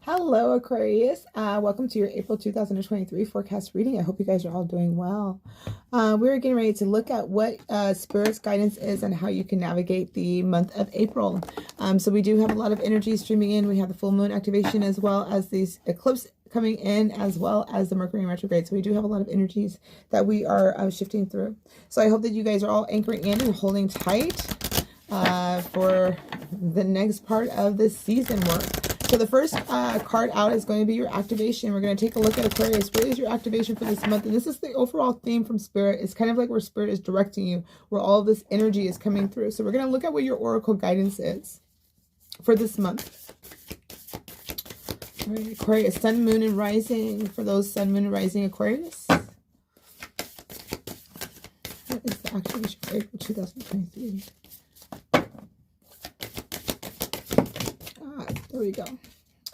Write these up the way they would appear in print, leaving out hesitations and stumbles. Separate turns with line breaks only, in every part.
Hello, Aquarius. Welcome to your April 2023 forecast reading. I hope you guys are all doing well. We're getting ready to look at what Spirit's guidance is and how you can navigate the month of April. So we do have a lot of energy streaming in. We have the full moon activation as well as these eclipse coming in, as well as the Mercury retrograde. So we do have a lot of energies that we are shifting through. So I hope that you guys are all anchoring in and holding tight for the next part of this season work. So the first card out is going to be your activation. We're going to take a look at Aquarius. What is your activation for this month? And this is the overall theme from Spirit. It's kind of like where Spirit is directing you, where all of this energy is coming through. So we're going to look at what your oracle guidance is for this month. All right, Aquarius, Sun, Moon, and Rising. For those Sun, Moon, and Rising Aquarius. What is the activation for April 2023? There we go.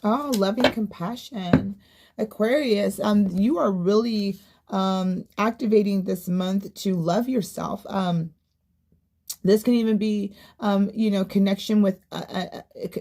Oh, loving compassion. Aquarius, you are really activating this month to love yourself. This can even be, connection with,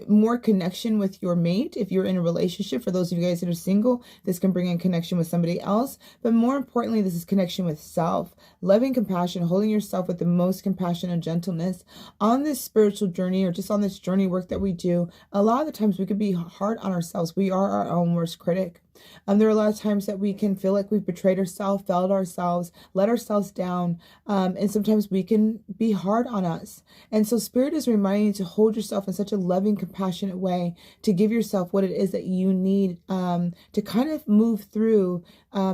more connection with your mate. If you're in a relationship, for those of you guys that are single, this can bring in connection with somebody else. But more importantly, this is connection with self. Loving compassion, holding yourself with the most compassion and gentleness. On this spiritual journey, or just on this journey work that we do, a lot of the times we could be hard on ourselves. We are our own worst critic. There are a lot of times that we can feel like we've betrayed ourselves, failed ourselves, let ourselves down. And sometimes we can be hard on us. And so Spirit is reminding you to hold yourself in such a loving, compassionate way, to give yourself what it is that you need to kind of move through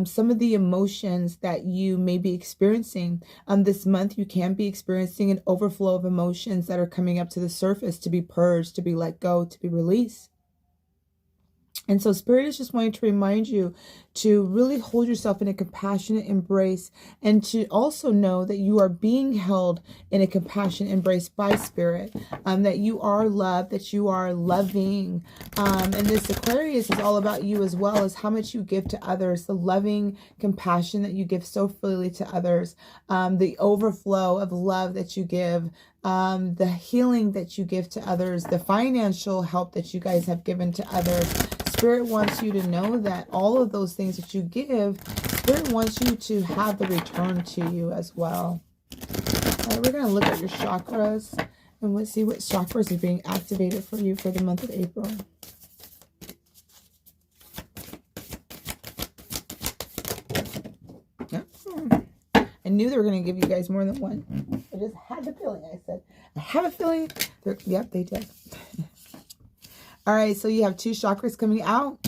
some of the emotions that you may be experiencing. This month, you can be experiencing an overflow of emotions that are coming up to the surface, to be purged, to be let go, to be released. And so Spirit is just wanting to remind you to really hold yourself in a compassionate embrace, and to also know that you are being held in a compassionate embrace by Spirit, that you are loved, that you are loving. And this Aquarius is all about you, as well as how much you give to others, the loving compassion that you give so freely to others, the overflow of love that you give, the healing that you give to others, the financial help that you guys have given to others. Spirit wants you to know that all of those things that you give, Spirit wants you to have the return to you as well. All right, we're going to look at your chakras, and let's see what chakras are being activated for you for the month of April. I knew they were going to give you guys more than one. I just had the feeling. I have a feeling. Yep, they did. All right, so you have two chakras coming out.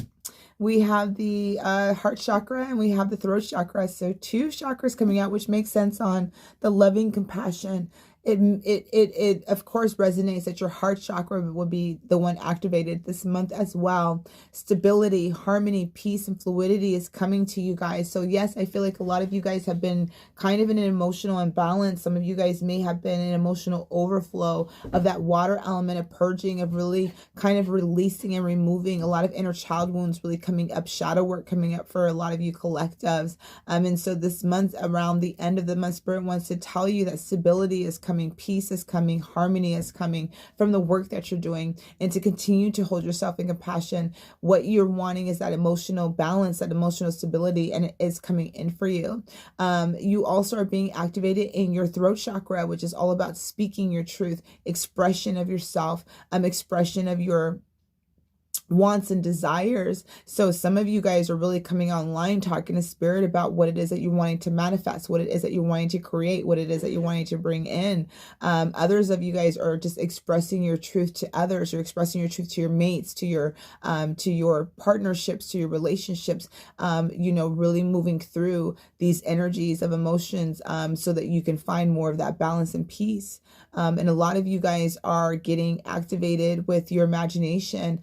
We have the heart chakra and we have the throat chakra. So two chakras coming out, which makes sense on the loving compassion. It of course resonates that your heart chakra will be the one activated this month as well. Stability, harmony, peace, and fluidity is coming to you guys. So yes, I feel like a lot of you guys have been kind of in an emotional imbalance. Some of you guys may have been in emotional overflow of that water element, of purging, of really kind of releasing and removing a lot of inner child wounds really coming up, shadow work coming up for a lot of you collectives. And so this month, around the end of the month, Spirit wants to tell you that stability is coming, peace is coming, harmony is coming from the work that you're doing, and to continue to hold yourself in compassion. What you're wanting is that emotional balance, that emotional stability, and it is coming in for you. You also are being activated in your throat chakra, which is all about speaking your truth, expression of yourself, expression of your wants and desires. So some of you guys are really coming online talking to Spirit about what it is that you're wanting to manifest, what it is that you're wanting to create, what it is that you're wanting to bring in. Others of you guys are just expressing your truth to others. You're expressing your truth to your mates, to your partnerships, to your relationships, really moving through these energies of emotions, so that you can find more of that balance and peace. And a lot of you guys are getting activated with your imagination,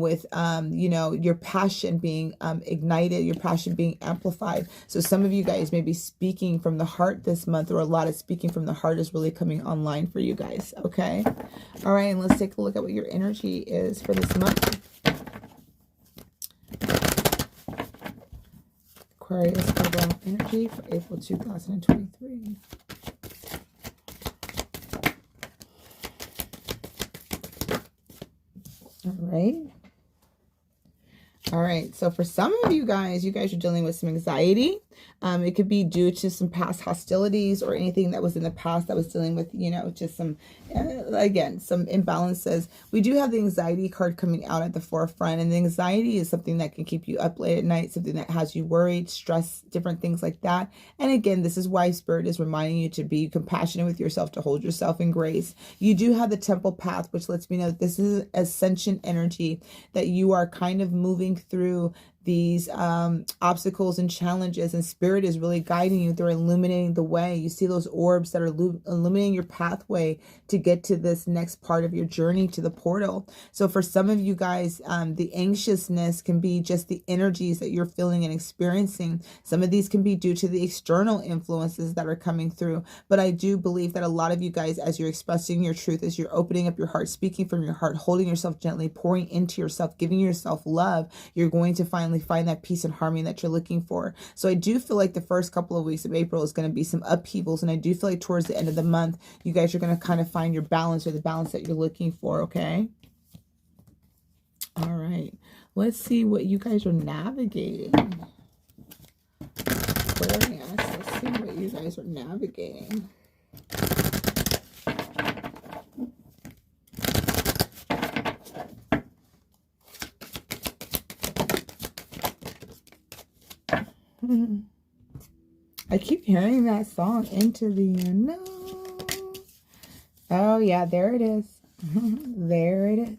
with your passion being ignited, your passion being amplified. So some of you guys may be speaking from the heart this month, or a lot of speaking from the heart is really coming online for you guys. Okay. All right. And let's take a look at what your energy is for this month. Aquarius overall energy for April 2023. All right. All right, so for some of you guys are dealing with some anxiety. It could be due to some past hostilities or anything that was in the past that was dealing with, you know, just some, again, some imbalances. We do have the anxiety card coming out at the forefront, and the anxiety is something that can keep you up late at night, something that has you worried, stress, different things like that. And again, this is why Spirit is reminding you to be compassionate with yourself, to hold yourself in grace. You do have the temple path, which lets me know that this is ascension energy, that you are kind of moving through these obstacles and challenges, and Spirit is really guiding you. They're illuminating the way. You see those orbs that are illuminating your pathway to get to this next part of your journey, to the portal. So for some of you guys, the anxiousness can be just the energies that you're feeling and experiencing. Some of these can be due to the external influences that are coming through, but I do believe that a lot of you guys, as you're expressing your truth, as you're opening up your heart, speaking from your heart, holding yourself gently, pouring into yourself, giving yourself love, you're going to finally find that peace and harmony that you're looking for. So I do feel like the first couple of weeks of April is going to be some upheavals, and I do feel like towards the end of the month, you guys are going to kind of find your balance, or the balance that you're looking for, okay? All right. Let's see what you guys are navigating. Aquarius, let's see what you guys are navigating. I keep hearing that song, Into the Unknown. Oh yeah, there it is. There it is.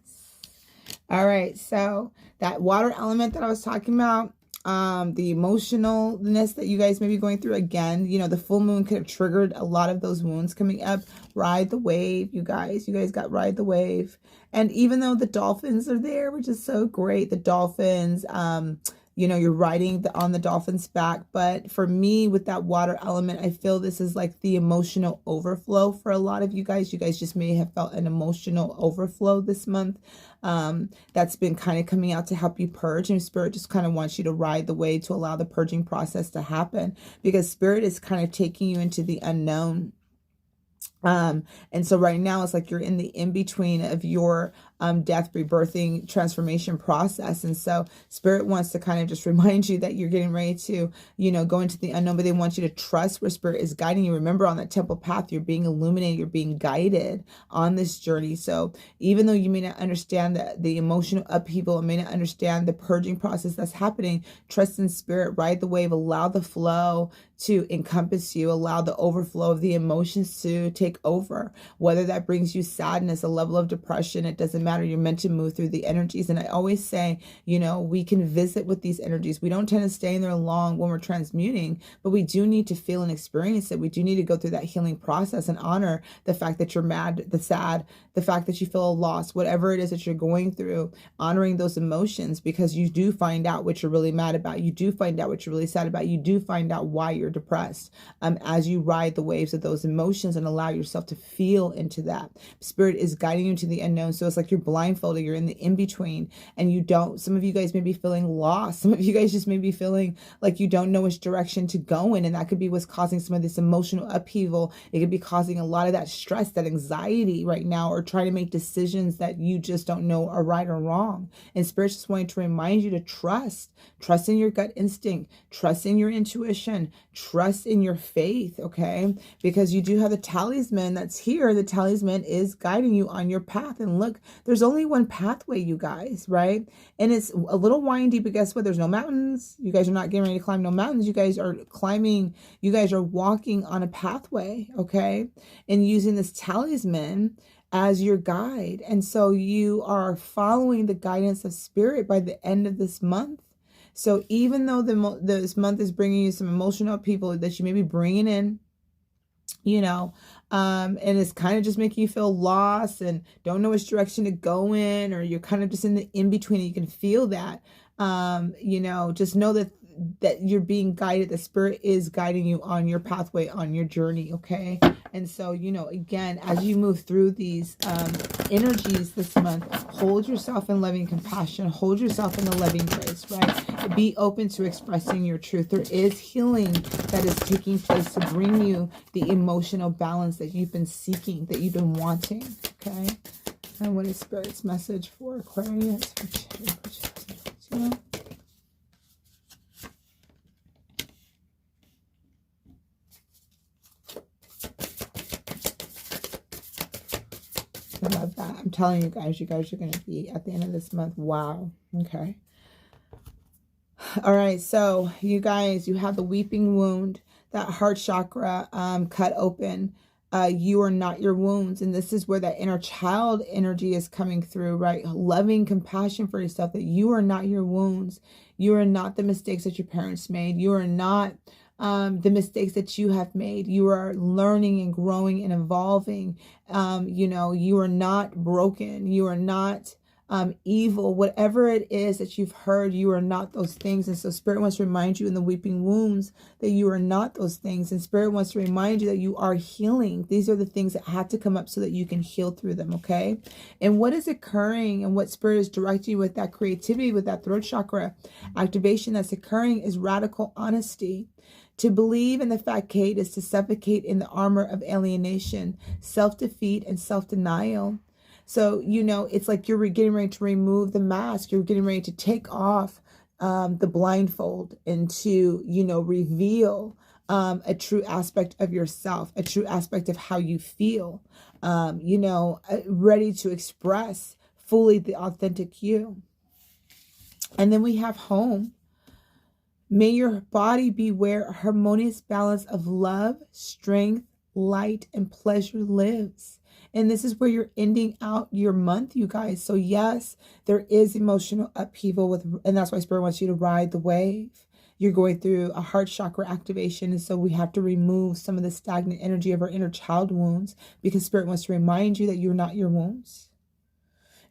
All right, so that water element that I was talking about, the emotionalness that you guys may be going through, again, you know, the full moon could have triggered a lot of those wounds coming up. Ride the wave, you guys got ride the wave. And even though the dolphins are there, which is so great, the dolphins, you know, you're riding on the dolphin's back. But for me, with that water element, I feel this is like the emotional overflow for a lot of you guys. You guys just may have felt an emotional overflow this month. That's been kind of coming out to help you purge. And Spirit just kind of wants you to ride the wave to allow the purging process to happen, because Spirit is kind of taking you into the unknown. And so right now it's like you're in the in-between of your death, rebirthing, transformation process. And so Spirit wants to kind of just remind you that you're getting ready to, you know, go into the unknown, but they want you to trust where Spirit is guiding you. Remember, on that temple path, you're being illuminated, you're being guided on this journey. So even though you may not understand the emotional upheaval, and may not understand the purging process that's happening, trust in Spirit, ride the wave, allow the flow to encompass you, allow the overflow of the emotions to take over. Whether that brings you sadness, a level of depression, it doesn't matter. You're meant to move through the energies. And I always say, you know, we can visit with these energies. We don't tend to stay in there long when we're transmuting, but we do need to feel and experience it. We do need to go through that healing process and honor the fact that you're mad, the sad, the fact that you feel a loss, whatever it is that you're going through, honoring those emotions, because you do find out what you're really mad about. You do find out what you're really sad about. You do find out why you're depressed as you ride the waves of those emotions and allow yourself to feel into that. Spirit is guiding you to the unknown. So it's like you're blindfolded, you're in the in-between, and you don't, some of you guys may be feeling lost. Some of you guys just may be feeling like you don't know which direction to go in, and that could be what's causing some of this emotional upheaval. It could be causing a lot of that stress, that anxiety right now, or trying to make decisions that you just don't know are right or wrong. And Spirit's just wanting to remind you to trust in your gut instinct, trust in your intuition, trust in your faith, okay? Because you do have the talisman that's here. The talisman is guiding you on your path. And look, there's only one pathway, you guys, right? And it's a little windy, but guess what? There's no mountains. You guys are not getting ready to climb no mountains. You guys are climbing, you guys are walking on a pathway, okay? And using this talisman as your guide. And so you are following the guidance of Spirit by the end of this month. So even though this month is bringing you some emotional upheaval that you may be bringing in, you know, and it's kind of just making you feel lost and don't know which direction to go in, or you're kind of just in the in-between, and you can feel that, you know, just know that you're being guided. The Spirit is guiding you on your pathway, on your journey, okay? And so, you know, again, as you move through these energies this month, hold yourself in loving compassion, hold yourself in the loving grace, right? Be open to expressing your truth. There is healing that is taking place to bring you the emotional balance that you've been seeking, that you've been wanting, okay? And what is Spirit's message for Aquarius? telling you guys are going to be at the end of this month. Wow. Okay. All right. So you guys, you have the weeping wound, that heart chakra cut open. You are not your wounds. And this is where that inner child energy is coming through, right? Loving compassion for yourself, that you are not your wounds. You are not the mistakes that your parents made. You are not the mistakes that you have made. You are learning and growing and evolving. You know, you are not broken. You are not evil. Whatever it is that you've heard, you are not those things. And so Spirit wants to remind you in the weeping wounds that you are not those things. And Spirit wants to remind you that you are healing. These are the things that had to come up so that you can heal through them, okay? And what is occurring and what Spirit is directing you with that creativity, with that throat chakra activation that's occurring, is radical honesty. To believe in the fact, Kate, is to suffocate in the armor of alienation, self-defeat, and self-denial. So, you know, it's like you're getting ready to remove the mask. You're getting ready to take off the blindfold and to, you know, reveal a true aspect of yourself, a true aspect of how you feel, you know, ready to express fully the authentic you. And then we have home. May your body be where a harmonious balance of love, strength, light, and pleasure lives. And this is where you're ending out your month, you guys. So yes, there is emotional upheaval and that's why Spirit wants you to ride the wave. You're going through a heart chakra activation. And so we have to remove some of the stagnant energy of our inner child wounds, because Spirit wants to remind you that you're not your wounds.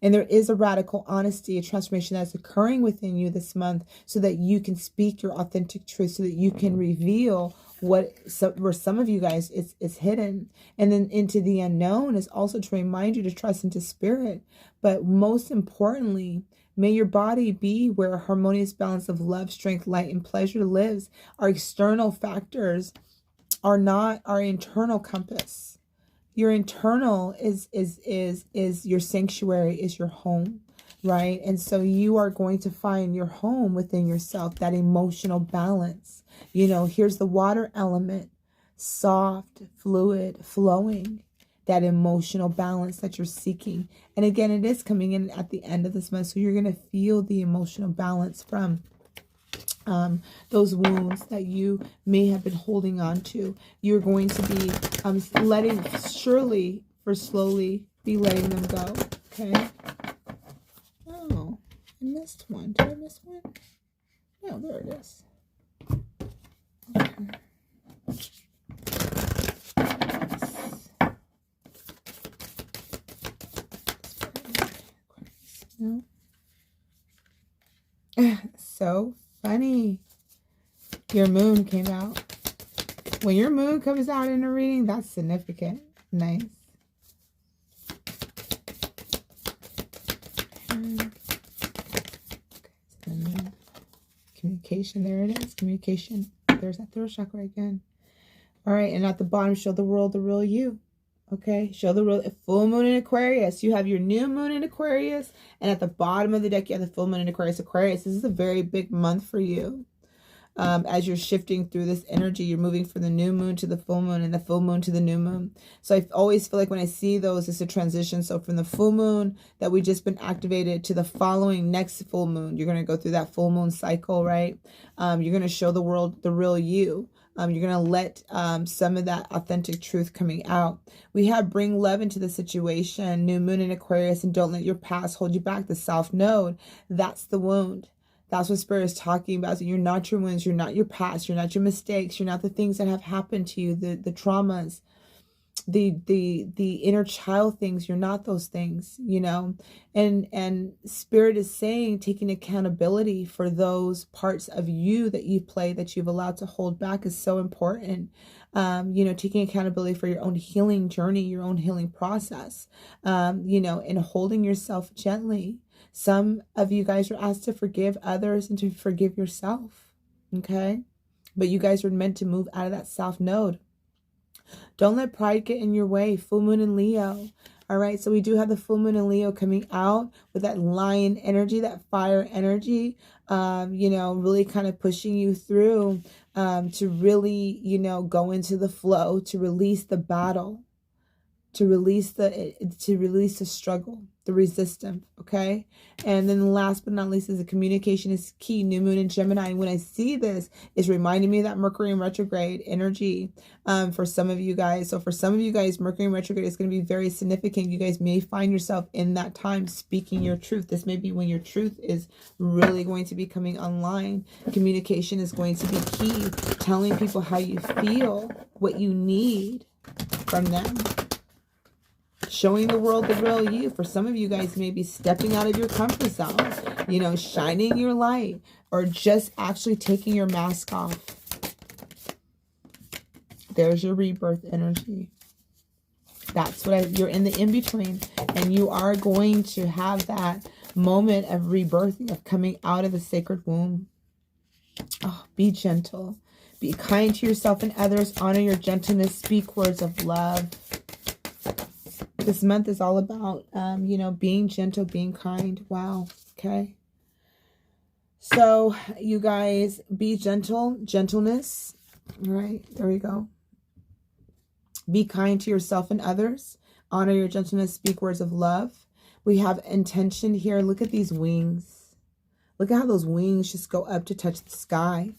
And there is a radical honesty, a transformation that's occurring within you this month so that you can speak your authentic truth, so that you can reveal where some of you guys is hidden. And then into the unknown is also to remind you to trust into Spirit. But most importantly, may your body be where a harmonious balance of love, strength, light, and pleasure lives. Our external factors are not our internal compass. Your internal is your sanctuary, is your home, right? And so you are going to find your home within yourself, that emotional balance. You know, here's the water element, soft, fluid, flowing, that emotional balance that you're seeking. And again, it is coming in at the end of this month. So you're going to feel the emotional balance from those wounds that you may have been holding on to. You're going to be slowly be letting them go. Okay. Oh, I missed one. Did I miss one? No, there it is. Okay. No. So funny. Your moon came out. When your moon comes out in a reading, that's significant. Nice. Communication. There it is. Communication. There's that throat chakra again. All right. And at the bottom, show the world the real you. Okay. Show the real full moon in Aquarius. You have your new moon in Aquarius. And at the bottom of the deck, you have the full moon in Aquarius. Aquarius, this is a very big month for you. As you're shifting through this energy, you're moving from the new moon to the full moon and the full moon to the new moon. So I always feel like when I see those, it's a transition. So from the full moon that we just been activated to the following next full moon, you're going to go through that full moon cycle, right? You're going to show the world the real you. You're going to let some of that authentic truth coming out. We have bring love into the situation, new moon in Aquarius, and don't let your past hold you back. The South Node, that's the wound. That's what Spirit is talking about. So you're not your wounds. You're not your past. You're not your mistakes. You're not the things that have happened to you, the traumas, the inner child things. You're not those things, you know. And Spirit is saying, taking accountability for those parts of you that you play, that you've allowed to hold back, is so important. You know, taking accountability for your own healing journey, your own healing process, you know, and holding yourself gently. Some of you guys are asked to forgive others and to forgive yourself, okay? But you guys are meant to move out of that South Node. Don't let pride get in your way. Full moon in Leo. All right, so we do have the full moon in Leo coming out with that lion energy, that fire energy, you know, really kind of pushing you through to really, you know, go into the flow, to release the battle. to release the struggle, the resistance, okay? And then last but not least is the communication is key, new moon in Gemini. And when I see this, it's reminding me of that Mercury in retrograde energy for some of you guys. So for some of you guys, Mercury in retrograde is going to be very significant. You guys may find yourself in that time speaking your truth. This may be when your truth is really going to be coming online. Communication is going to be key, telling people how you feel, what you need from them. Showing the world the real you. For some of you guys, maybe stepping out of your comfort zone, you know, shining your light, or just actually taking your mask off. There's your rebirth energy. That's what you're in the in-between, and you are going to have that moment of rebirthing, of coming out of the sacred womb. Oh, be gentle. Be kind to yourself and others. Honor your gentleness. Speak words of love. This month is all about, you know, being gentle, being kind. Wow. Okay. So, you guys, be gentle. Gentleness. All right. There we go. Be kind to yourself and others. Honor your gentleness. Speak words of love. We have intention here. Look at these wings. Look at how those wings just go up to touch the sky.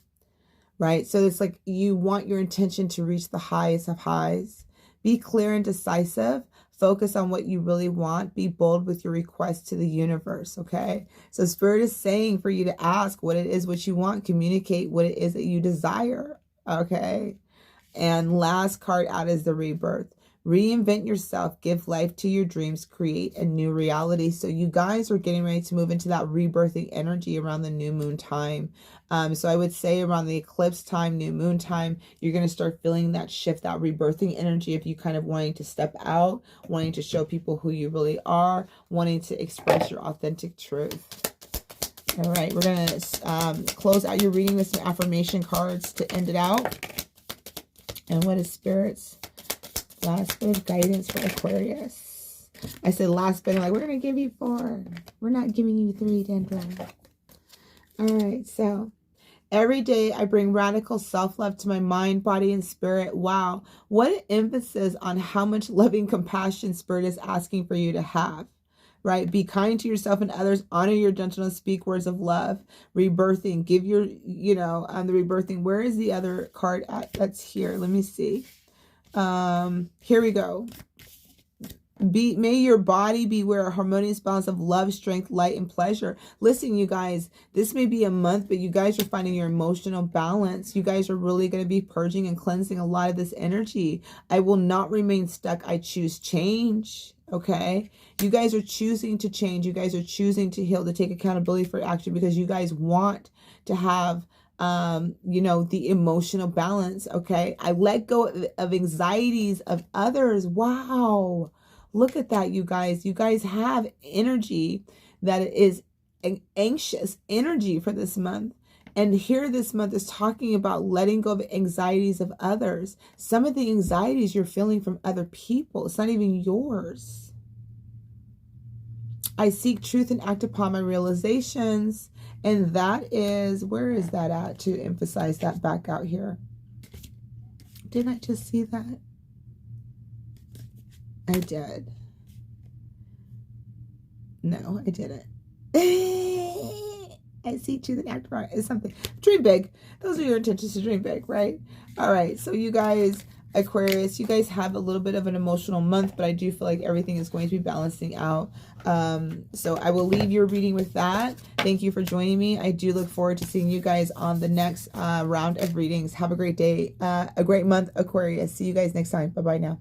Right? So, it's like you want your intention to reach the highest of highs. Be clear and decisive. Focus on what you really want. Be bold with your request to the universe, okay? So Spirit is saying for you to ask what it is what you want. Communicate what it is that you desire, okay? And last card out is the rebirth. Reinvent yourself. Give life to your dreams. Create a new reality. So you guys are getting ready to move into that rebirthing energy around the new moon time. So I would say around the eclipse time, new moon time, you're going to start feeling that shift, that rebirthing energy of you kind of wanting to step out, wanting to show people who you really are, wanting to express your authentic truth. All right, we're going to close out your reading with some affirmation cards to end it out. And what is Spirit's last bit of guidance for Aquarius? I said last bit. I'm like, we're going to give you 4. We're not giving you 3, Dendra. All right. So every day I bring radical self-love to my mind, body, and spirit. Wow. What an emphasis on how much loving compassion Spirit is asking for you to have. Right? Be kind to yourself and others. Honor your gentleness. Speak words of love. Rebirthing. Give your, you know, the rebirthing. Where is the other card at? That's here. Let me see. Here we go. May your body be where a harmonious balance of love, strength, light, and pleasure. Listen, you guys, this may be a month, but you guys are finding your emotional balance. You guys are really going to be purging and cleansing a lot of this energy. I will not remain stuck. I choose change. Okay. You guys are choosing to change. You guys are choosing to heal, to take accountability for action, because you guys want to have you know, the emotional balance. Okay. I let go of anxieties of others. Wow. Look at that, you guys. You guys have energy that is an anxious energy for this month. And here this month is talking about letting go of anxieties of others. Some of the anxieties you're feeling from other people. It's not even yours. I seek truth and act upon my realizations. And that is, where is that at to emphasize that back out here? Didn't I just see that? I did. No, I didn't. I see truth and act upon is something. Dream big. Those are your intentions to dream big, right? All right. So you guys, Aquarius, you guys have a little bit of an emotional month, but I do feel like everything is going to be balancing out. So I will leave your reading with that. Thank you for joining me. I do look forward to seeing you guys on the next round of readings. Have a great day, a great month, Aquarius. See you guys next time. Bye-bye now.